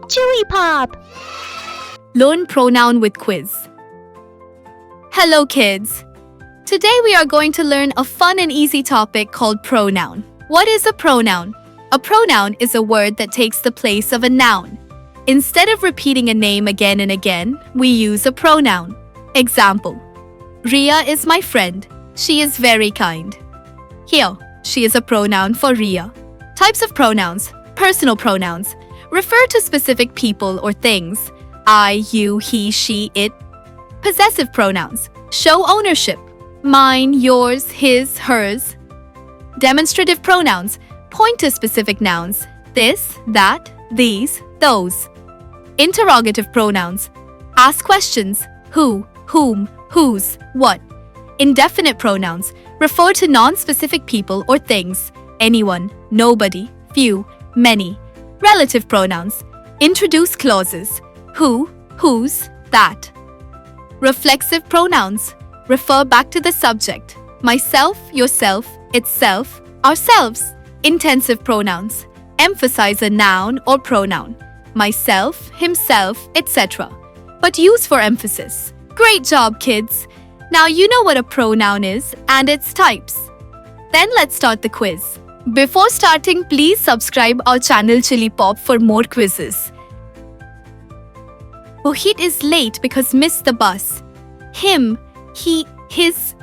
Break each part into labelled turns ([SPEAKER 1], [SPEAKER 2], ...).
[SPEAKER 1] ChilliPop!
[SPEAKER 2] Learn pronoun with quiz. Hello kids! Today we are going to learn a fun and easy topic called pronoun. What is a pronoun? A pronoun is a word that takes the place of a noun. Instead of repeating a name again and again, we use a pronoun. Example: Ria is my friend. She is very kind. Here, she is a pronoun for Ria. Types of pronouns. Personal pronouns refer to specific people or things. I, you, he, she, it. Possessive pronouns show ownership. Mine, yours, his, hers. Demonstrative pronouns point to specific nouns. This, that, these, those. Interrogative pronouns ask questions. Who, whom, whose, what. Indefinite pronouns refer to non-specific people or things. Anyone, nobody, few, many. Relative pronouns introduce clauses. Who, whose, that. Reflexive pronouns refer back to the subject. Myself, yourself, itself, ourselves. Intensive pronouns emphasize a noun or pronoun. Myself, himself, etc. but use for emphasis. Great job, kids! Now you know what a pronoun is and its types. Then let's start the quiz. Before starting, please subscribe our channel ChilliPop for more quizzes. Mohit is late because missed the bus. Him, he, his.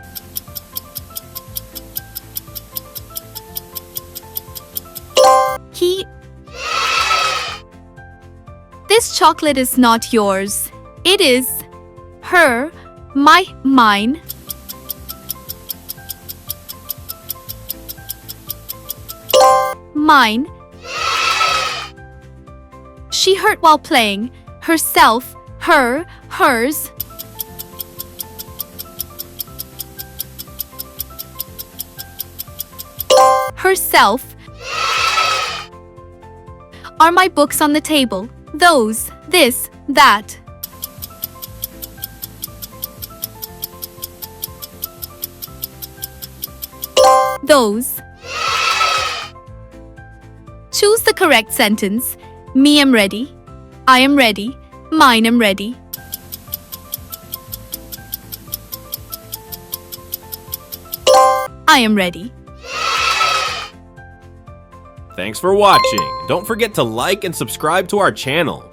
[SPEAKER 2] He. This chocolate is not yours. It is her, my, mine. Mine. She hurt while playing. Herself, her, hers. Herself. Are my books on the table? Those, this, that. Those. Choose the correct sentence. Me am ready. I am ready. Mine am ready. I am ready.
[SPEAKER 3] Thanks for watching. Don't forget to like and subscribe to our channel.